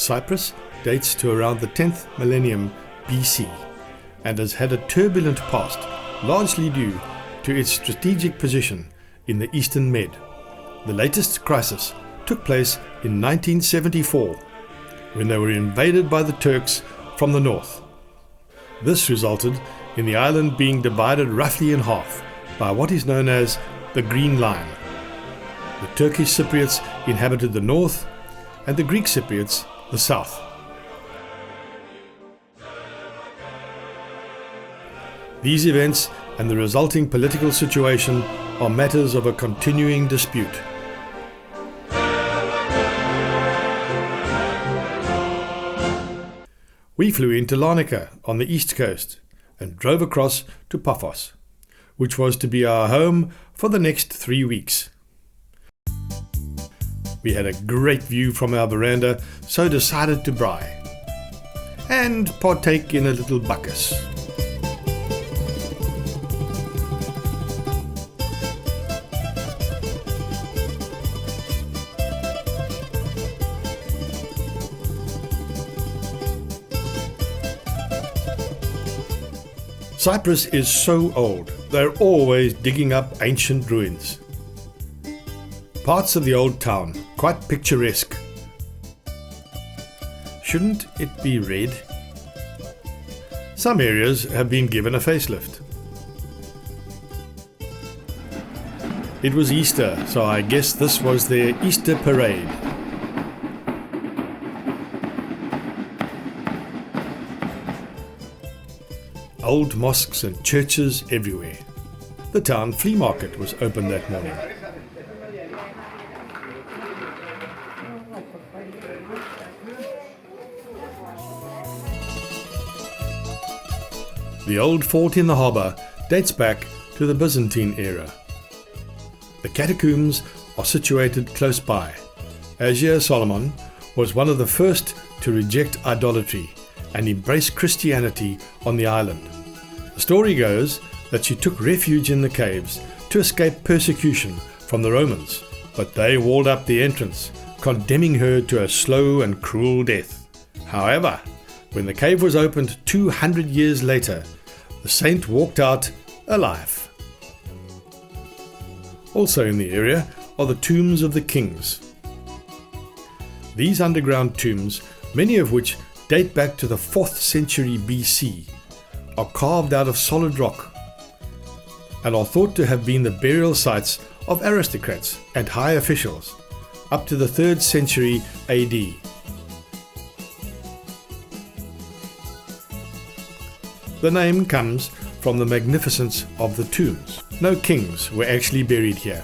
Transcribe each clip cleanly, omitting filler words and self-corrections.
Cyprus dates to around the 10th millennium BC and has had a turbulent past, largely due to its strategic position in the Eastern Med. The latest crisis took place in 1974 when they were invaded by the Turks from the north. This resulted in the island being divided roughly in half by what is known as the Green Line. The Turkish Cypriots inhabited the north and the Greek Cypriots the south. These events and the resulting political situation are matters of a continuing dispute. We flew into Larnaca on the east coast and drove across to Paphos, which was to be our home for the next 3 weeks. We had a great view from our veranda, so decided to braai and partake in a little bacchus. Cyprus is so old, they're always digging up ancient ruins. Parts of the old town, quite picturesque. Shouldn't it be red? Some areas have been given a facelift. It was Easter, so I guess this was their Easter parade. Old mosques and churches everywhere. The town flea market was open that morning. The old fort in the harbour dates back to the Byzantine era. The catacombs are situated close by. Azir Solomon was one of the first to reject idolatry and embrace Christianity on the island. The story goes that she took refuge in the caves to escape persecution from the Romans, but they walled up the entrance, condemning her to a slow and cruel death. However, when the cave was opened 200 years later, the saint walked out alive. Also in the area are the tombs of the kings. These underground tombs, many of which date back to the 4th century BC, are carved out of solid rock and are thought to have been the burial sites of aristocrats and high officials up to the 3rd century AD. The name comes from the magnificence of the tombs. No kings were actually buried here.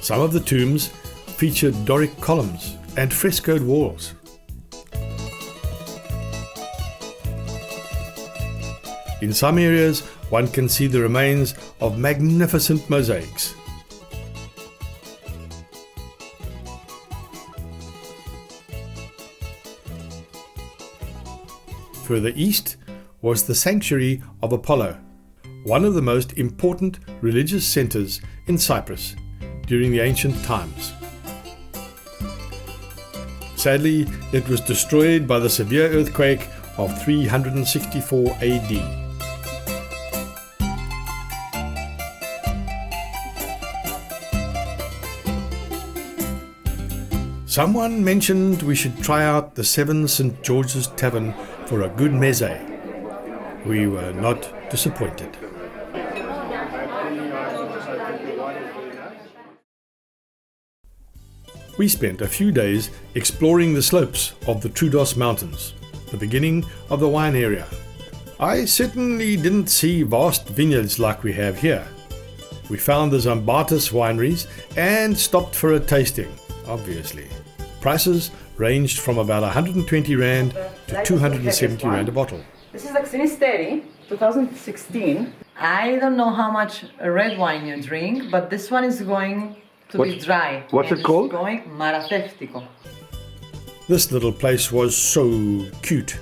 Some of the tombs featured Doric columns and frescoed walls. In some areas, one can see the remains of magnificent mosaics. Further east was the sanctuary of Apollo, one of the most important religious centers in Cyprus during the ancient times. Sadly, it was destroyed by the severe earthquake of 364 AD. Someone mentioned we should try out the 7 St. George's Tavern for a good meze. We were not disappointed. We spent a few days exploring the slopes of the Troodos Mountains, the beginning of the wine area. I certainly didn't see vast vineyards like we have here. We found the Zambatis wineries and stopped for a tasting, obviously. Prices ranged from about 120 Rand to 270 Rand a bottle. This is Xenisteri, 2016. I don't know how much red wine you drink, but this one is going to be dry. What's it called? It's going Maratheftico. This little place was so cute,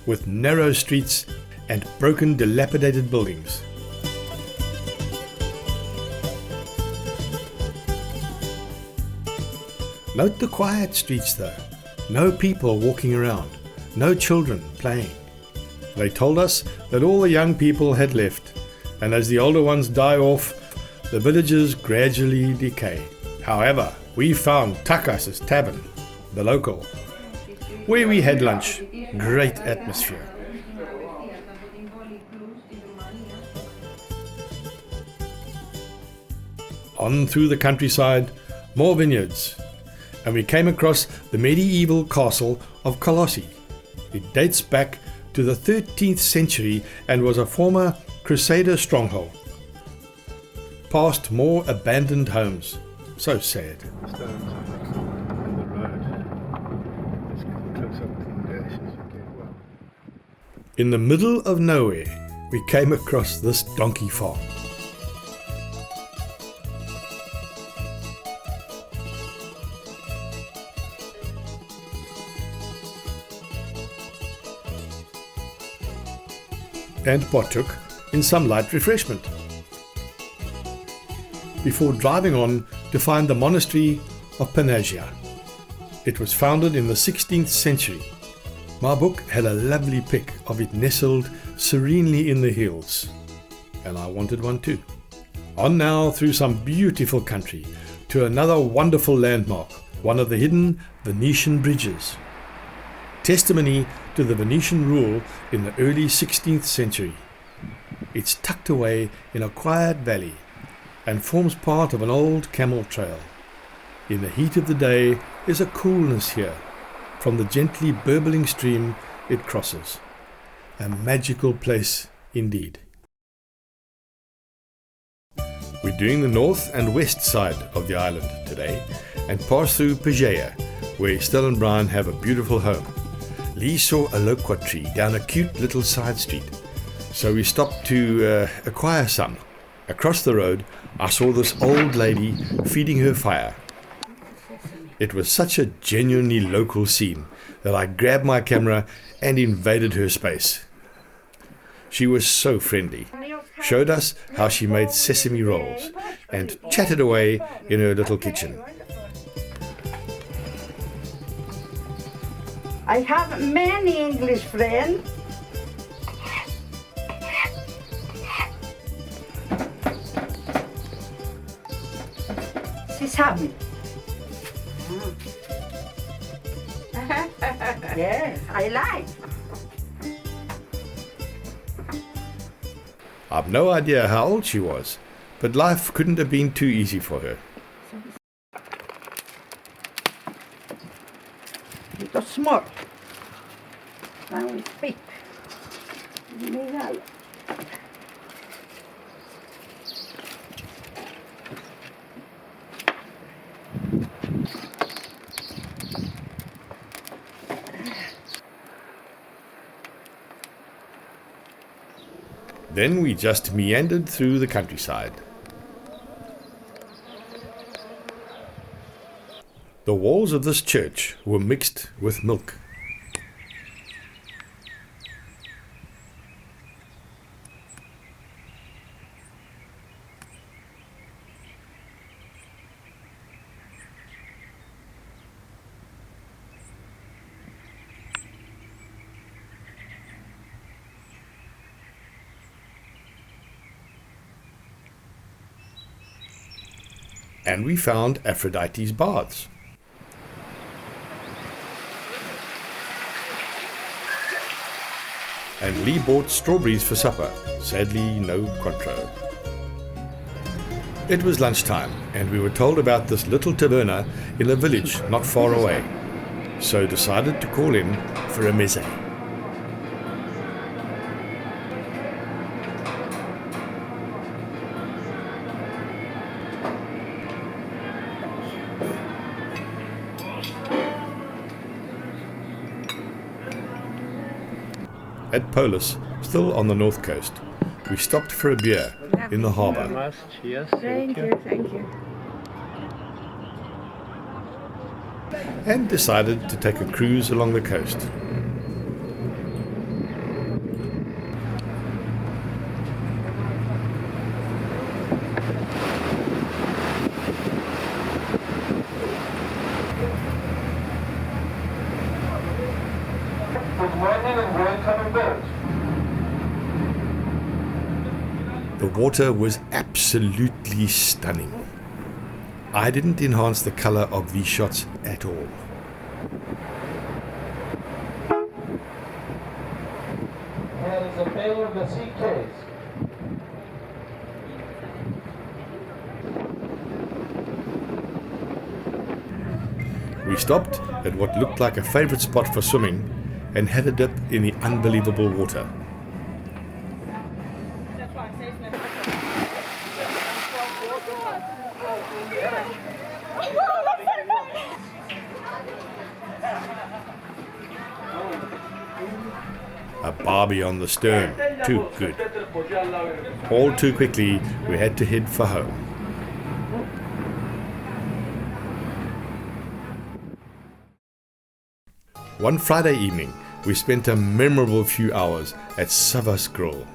with narrow streets and broken, dilapidated buildings. Note the quiet streets though. No people walking around. No children playing. They told us that all the young people had left, and as the older ones die off, the villages gradually decay. However, we found Takas's Tavern, the local, where we had lunch. Great atmosphere. On through the countryside, more vineyards, and we came across the medieval castle of Colossi. It dates back to the 13th century and was a former Crusader stronghold. Past more abandoned homes. So sad. In the middle of nowhere, we came across this donkey farm. And partook in some light refreshment before driving on to find the monastery of Panagia. It was founded in the 16th century. My book had a lovely pic of it nestled serenely in the hills, and I wanted one too. On now through some beautiful country to another wonderful landmark, one of the hidden Venetian bridges. Testimony to the Venetian rule in the early 16th century. It's tucked away in a quiet valley and forms part of an old camel trail. In the heat of the day, there's a coolness here from the gently burbling stream it crosses. A magical place indeed. We're doing the north and west side of the island today and pass through Pagea, where Estelle and Brian have a beautiful home. Lee saw a loquat tree down a cute little side street, so we stopped to acquire some. Across the road, I saw this old lady feeding her fire. It was such a genuinely local scene that I grabbed my camera and invaded her space. She was so friendly, showed us how she made sesame rolls, and chatted away in her little kitchen. I have many English friends. Sesame. Yes, I like. I've no idea how old she was, but life couldn't have been too easy for her. Little small. Now we speak. Then we just meandered through the countryside. The walls of this church were mixed with milk. And we found Aphrodite's baths. And Lee bought strawberries for supper. Sadly, no Cointreau. It was lunchtime, and we were told about this little taverna in a village not far away, so decided to call in for a meze. At Polis, still on the north coast, we stopped for a beer in the harbour. Cheers. Thank you, thank you. And decided to take a cruise along the coast. The water was absolutely stunning. I didn't enhance the color of these shots at all. And it's a failure of the sea case. We stopped at what looked like a favorite spot for swimming and had a dip in the unbelievable water. A barbie on the stern, too good. All too quickly, we had to head for home. One Friday evening, we spent a memorable few hours at Savas Grill.